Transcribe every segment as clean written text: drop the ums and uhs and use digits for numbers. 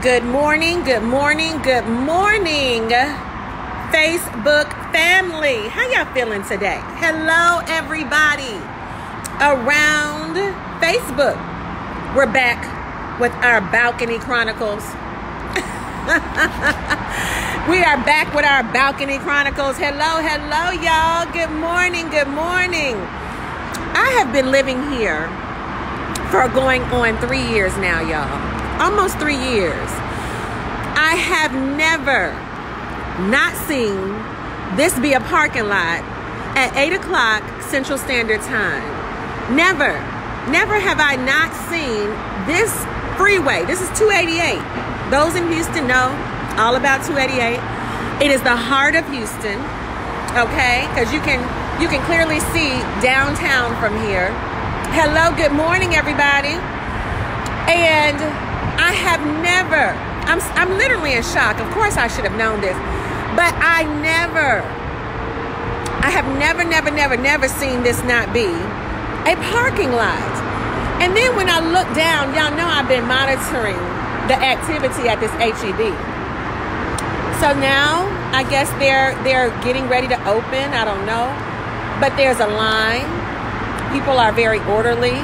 Good morning, good morning, good morning, Facebook family. How y'all feeling today? Hello, everybody around Facebook. We're back with our balcony chronicles. We are back with our balcony chronicles. Hello, y'all. Good morning, good morning. I have been living here for going on 3 years now, y'all. Almost 3 years. I have never not seen this be a parking lot at 8 o'clock Central Standard Time. Never have I not seen this freeway. This is 288. Those in Houston know all about 288. It is the heart of Houston, okay? Because you can clearly see downtown from here. Hello, good morning, everybody. And I have never, I'm literally in shock. Of course I should have known this, but I have never seen this not be a parking lot. And then when I look down, y'all know I've been monitoring the activity at this HEB. So now I guess they're getting ready to open. I don't know, but there's a line. People are very orderly.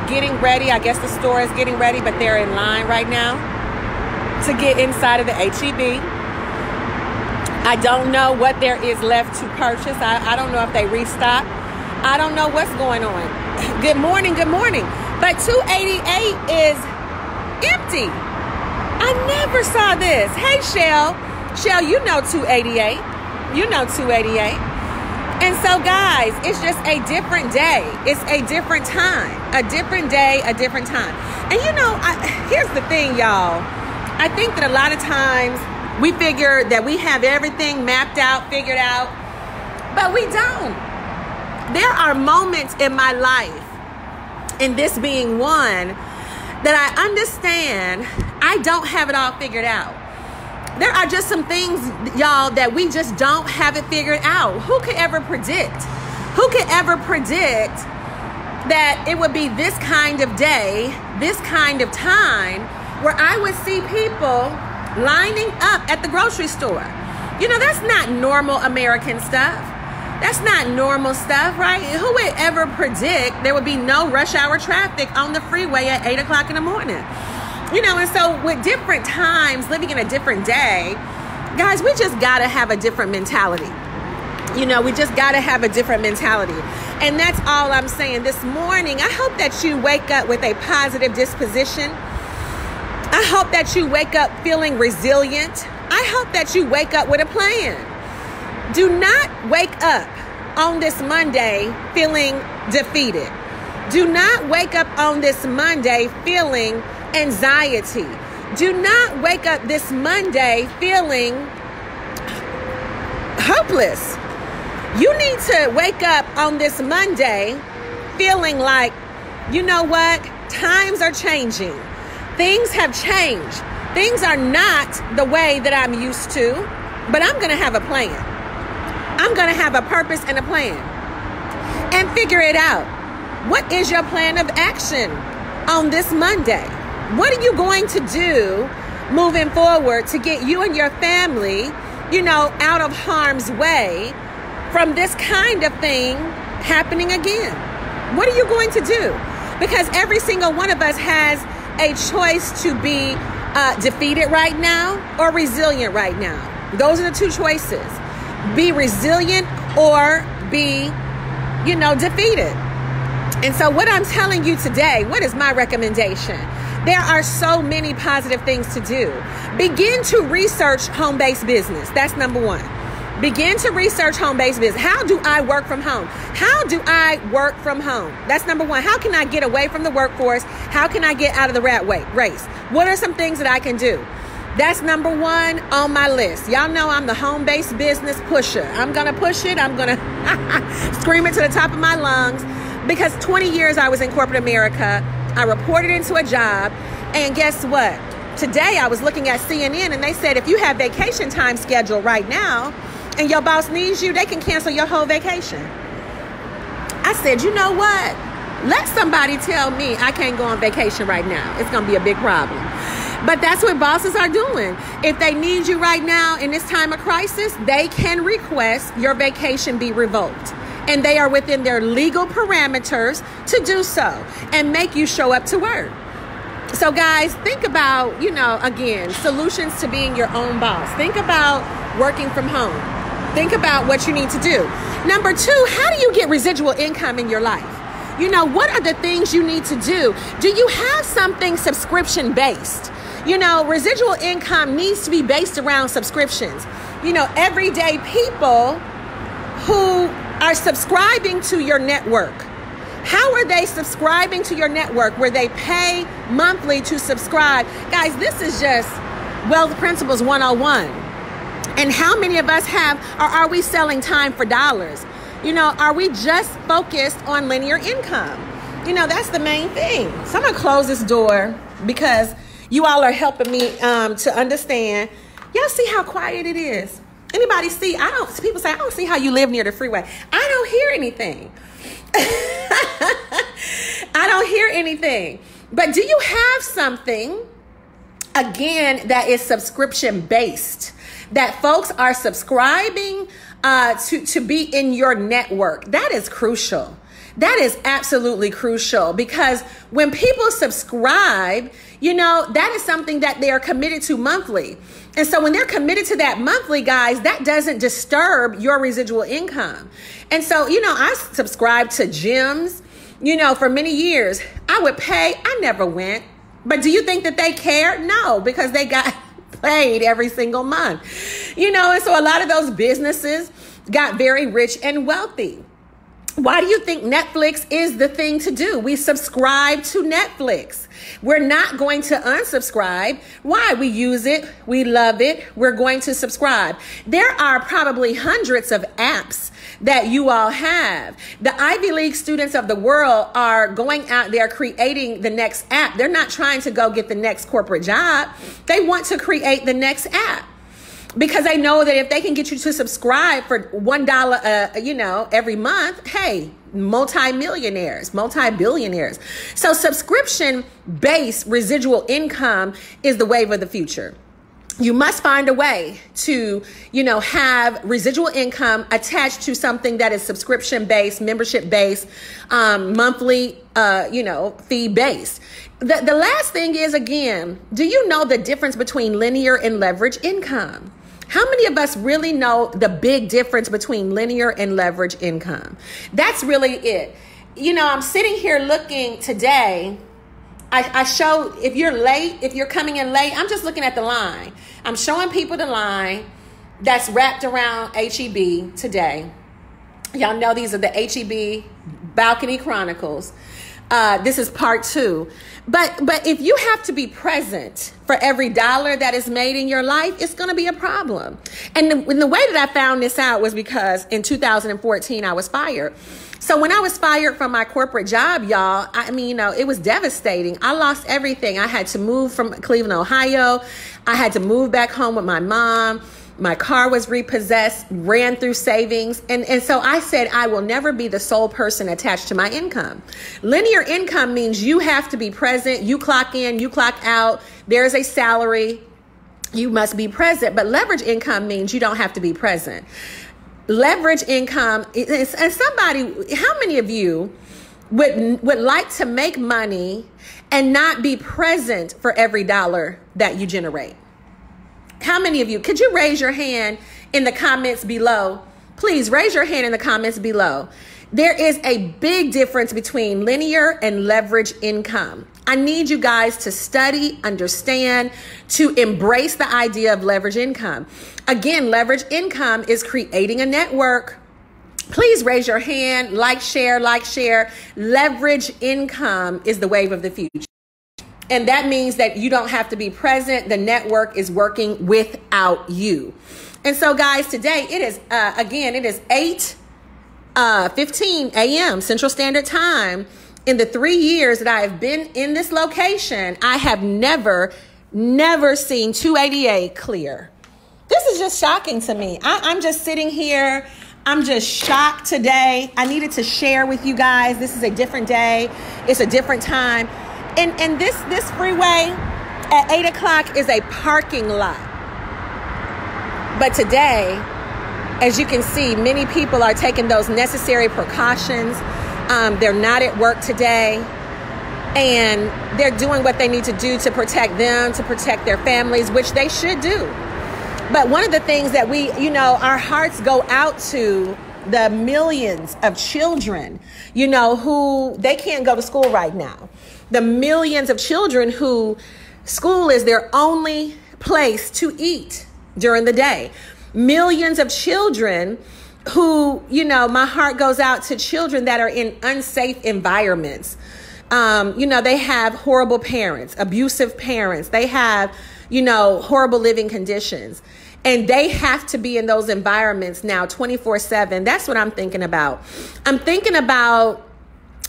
Getting ready. I guess the store is getting ready, but they're in line right now to get inside of the HEB. I don't know what there is left to purchase. I don't know if they restock. I don't know what's going on. Good morning. But 288 is empty. I never saw this. Hey, Shell, you know 288. You know 288. And so, guys, it's just a different day. It's a different time. A different day, a different time. And, here's the thing, y'all. I think that a lot of times we figure that we have everything mapped out, figured out, but we don't. There are moments in my life, and this being one, that I understand I don't have it all figured out. There are just some things, y'all, that we just don't have it figured out. Who could ever predict? Who could ever predict that it would be this kind of day, this kind of time, where I would see people lining up at the grocery store? That's not normal American stuff. That's not normal stuff, right? Who would ever predict there would be no rush hour traffic on the freeway at 8 o'clock in the morning? And so with different times, living in a different day, guys, we just got to have a different mentality. We just got to have a different mentality. And that's all I'm saying this morning. I hope that you wake up with a positive disposition. I hope that you wake up feeling resilient. I hope that you wake up with a plan. Do not wake up on this Monday feeling defeated. Do not wake up on this Monday feeling anxiety. Do not wake up this Monday feeling hopeless. You need to wake up on this Monday feeling like, you know what? Times are changing. Things have changed. Things are not the way that I'm used to, but I'm going to have a plan. I'm going to have a purpose and a plan and figure it out. What is your plan of action on this Monday? What are you going to do moving forward to get you and your family, out of harm's way from this kind of thing happening again? What are you going to do? Because every single one of us has a choice to be defeated right now or resilient right now. Those are the two choices. Be resilient or be, defeated. And so what I'm telling you today, what is my recommendation? There are so many positive things to do. Begin to research home-based business. That's number one. Begin to research home-based business. How do I work from home? How do I work from home? That's number one. How can I get away from the workforce? How can I get out of the rat race? What are some things that I can do? That's number one on my list. Y'all know I'm the home-based business pusher. I'm going to push it. I'm going to scream it to the top of my lungs, because 20 years I was in corporate America. I reported into a job, and guess what? Today I was looking at CNN, and they said if you have vacation time scheduled right now and your boss needs you, they can cancel your whole vacation. I said, you know what? Let somebody tell me I can't go on vacation right now. It's going to be a big problem. But that's what bosses are doing. If they need you right now in this time of crisis, they can request your vacation be revoked. And they are within their legal parameters to do so and make you show up to work. So guys, think about, again, solutions to being your own boss. Think about working from home. Think about what you need to do. Number 2, how do you get residual income in your life? What are the things you need to do? Do you have something subscription based? Residual income needs to be based around subscriptions. Everyday people who are subscribing to your network. How are they subscribing to your network where they pay monthly to subscribe? Guys, this is just Wealth Principles 101. And how many of us are we selling time for dollars? Are we just focused on linear income? That's the main thing. So I'm going to close this door because you all are helping me to understand. Y'all see how quiet it is? Anybody see? People say, I don't see how you live near the freeway. I don't hear anything. I don't hear anything. But do you have something, again, that is subscription based, that folks are subscribing to be in your network? That is crucial. That is absolutely crucial, because when people subscribe, that is something that they are committed to monthly. And so when they're committed to that monthly, guys, that doesn't disturb your residual income. And so, I subscribed to gyms, for many years. I would pay. I never went. But do you think that they care? No, because they got paid every single month. And so a lot of those businesses got very rich and wealthy. Why do you think Netflix is the thing to do? We subscribe to Netflix. We're not going to unsubscribe. Why? We use it. We love it. We're going to subscribe. There are probably hundreds of apps that you all have. The Ivy League students of the world are going out there creating the next app. They're not trying to go get the next corporate job. They want to create the next app, because they know that if they can get you to subscribe for $1, every month, hey, multi-billionaires. So subscription-based residual income is the wave of the future. You must find a way to, have residual income attached to something that is subscription-based, membership-based, monthly, fee-based. The last thing is, again, do you know the difference between linear and leverage income? How many of us really know the big difference between linear and leverage income? That's really it. I'm sitting here looking today. I show, if you're coming in late, I'm just looking at the line. I'm showing people the line that's wrapped around HEB today. Y'all know these are the HEB Balcony Chronicles. This is part 2. But if you have to be present for every dollar that is made in your life, it's going to be a problem. And the way that I found this out was because in 2014, I was fired. So when I was fired from my corporate job, y'all, it was devastating. I lost everything. I had to move from Cleveland, Ohio. I had to move back home with my mom. My car was repossessed, ran through savings. And so I said, I will never be the sole person attached to my income. Linear income means you have to be present. You clock in, you clock out. There's a salary. You must be present. But leverage income means you don't have to be present. Leverage income is, and somebody, how many of you would like to make money and not be present for every dollar that you generate? How many of you, could you raise your hand in the comments below? Please raise your hand in the comments below. There is a big difference between linear and leverage income. I need you guys to study, understand, to embrace the idea of leverage income. Again, leverage income is creating a network. Please raise your hand, like, share. Leverage income is the wave of the future. And that means that you don't have to be present. The network is working without you. And so, guys, today it is, it is 8:15 a.m. Central Standard Time. In the 3 years that I have been in this location, I have never seen 288 clear. This is just shocking to me. I'm just sitting here. I'm just shocked today. I needed to share with you guys. This is a different day. It's a different time. And this freeway at 8 o'clock is a parking lot. But today, as you can see, many people are taking those necessary precautions. They're not at work today. And they're doing what they need to do to protect them, to protect their families, which they should do. But one of the things that our hearts go out to the millions of children, who they can't go to school right now. The millions of children who school is their only place to eat during the day. Millions of children who, my heart goes out to children that are in unsafe environments. They have horrible parents, abusive parents. They have, horrible living conditions. And they have to be in those environments now 24/7. That's what I'm thinking about. I'm thinking about,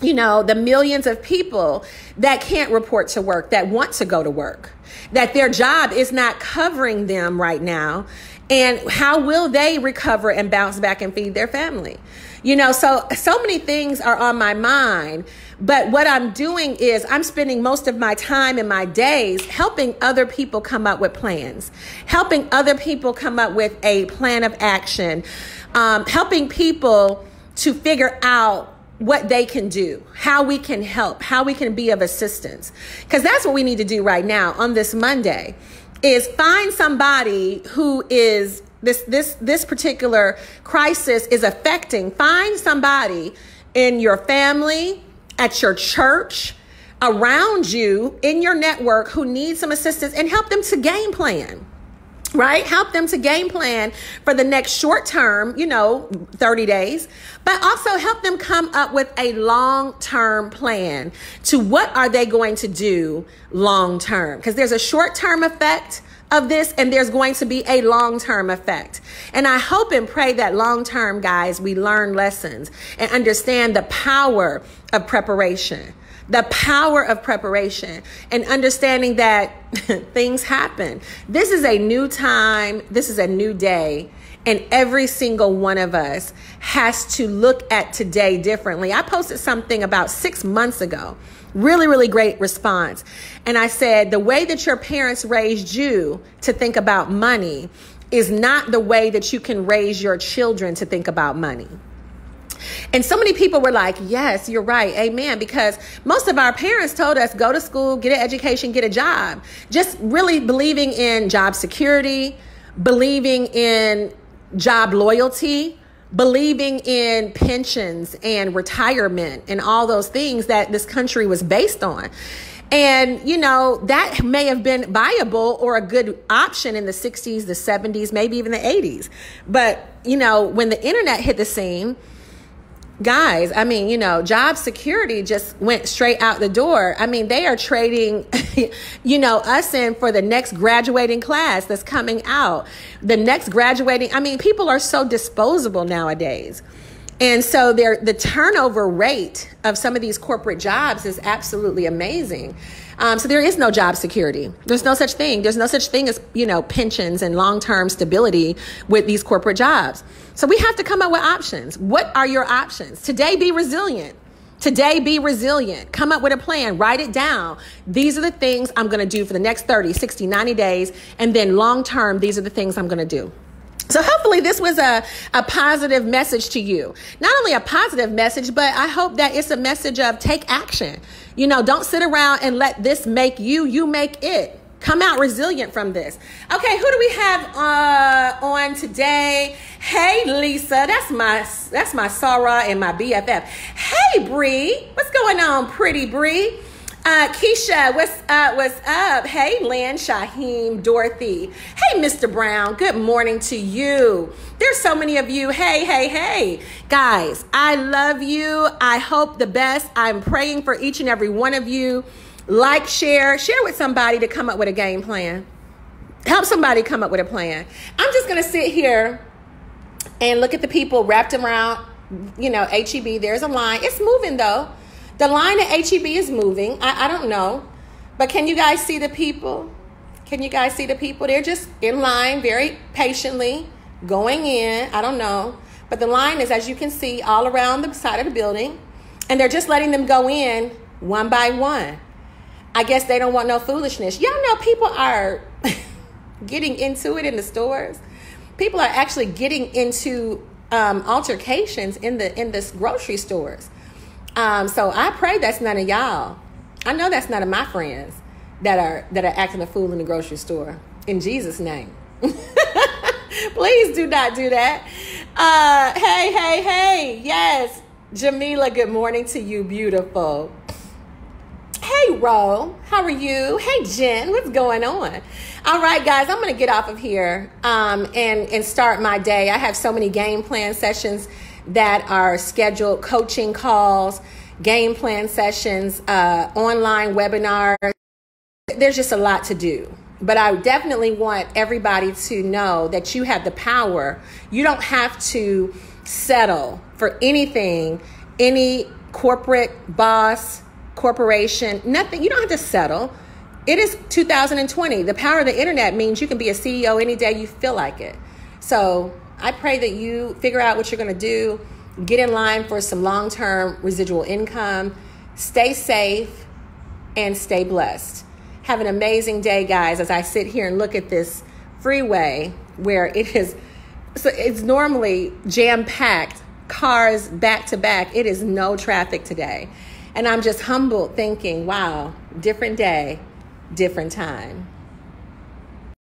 the millions of people that can't report to work, that want to go to work, that their job is not covering them right now. And how will they recover and bounce back and feed their family? So many things are on my mind. But what I'm doing is I'm spending most of my time and my days helping other people come up with plans, helping other people come up with a plan of action, helping people to figure out what they can do, how we can help, how we can be of assistance. Because that's what we need to do right now on this Monday, is find somebody who is this particular crisis is affecting. Find somebody in your family, at your church, around you, in your network who needs some assistance, and help them to game plan, right? Help them to game plan for the next short term, 30 days, but also help them come up with a long-term plan to what are they going to do long-term, because there's a short-term effect of this, and there's going to be a long-term effect. And I hope and pray that long-term, guys, we learn lessons and understand the power of preparation, and understanding that things happen. This is a new time. This is a new day. And every single one of us has to look at today differently. I posted something about 6 months ago. Really, really great response. And I said, the way that your parents raised you to think about money is not the way that you can raise your children to think about money. And so many people were like, yes, you're right. Amen. Because most of our parents told us, go to school, get an education, get a job. Just really believing in job security, believing in job loyalty, believing in pensions and retirement and all those things that this country was based on. And, that may have been viable or a good option in the 60s, the 70s, maybe even the 80s. But, when the internet hit the scene, guys, job security just went straight out the door. They are trading, us in for the next graduating class that's coming out. The next graduating, people are so disposable nowadays. And so the turnover rate of some of these corporate jobs is absolutely amazing. So there is no job security. There's no such thing. There's no such thing as, pensions and long-term stability with these corporate jobs. So we have to come up with options. What are your options? Today, be resilient. Today, be resilient. Come up with a plan. Write it down. These are the things I'm going to do for the next 30, 60, 90 days. And then long-term, these are the things I'm going to do. So hopefully this was a positive message to you. Not only a positive message, but I hope that it's a message of take action. Don't sit around and let this make you, you make it. Come out resilient from this. Okay, who do we have on today? Hey, Lisa, that's my Sarah and my BFF. Hey, Bree, what's going on, pretty Bree? Keisha, what's up? Hey, Lynn, Shaheem, Dorothy. Hey, Mr. Brown, good morning to you. There's so many of you. Hey. Guys, I love you. I hope the best. I'm praying for each and every one of you. Like, share with somebody to come up with a game plan. Help somebody come up with a plan. I'm just going to sit here and look at the people wrapped around, HEB. There's a line. It's moving, though. The line at HEB is moving. I don't know. But can you guys see the people? They're just in line very patiently going in. I don't know. But the line is, as you can see, all around the side of the building. And they're just letting them go in one by one. I guess they don't want no foolishness. Y'all know people are getting into it in the stores. People are actually getting into altercations in this grocery stores. So I pray that's none of y'all. I know that's none of my friends that are acting a fool in the grocery store. In Jesus' name. Please do not do that. Hey. Yes. Jamila, good morning to you, beautiful. Hey, Ro, how are you? Hey, Jen, what's going on? All right, guys, I'm going to get off of here and start my day. I have so many game plan sessions that are scheduled, coaching calls, game plan sessions, online webinars. There's just a lot to do. But I definitely want everybody to know that you have the power. You don't have to settle for anything, any corporate boss, corporation, nothing. You don't have to settle. It is 2020. The power of the internet means you can be a CEO any day you feel like it. So I pray that you figure out what you're going to do, get in line for some long-term residual income, stay safe, and stay blessed. Have an amazing day, guys, as I sit here and look at this freeway where it's normally jam-packed, cars back to back. It is no traffic today. And I'm just humbled thinking, wow, different day, different time.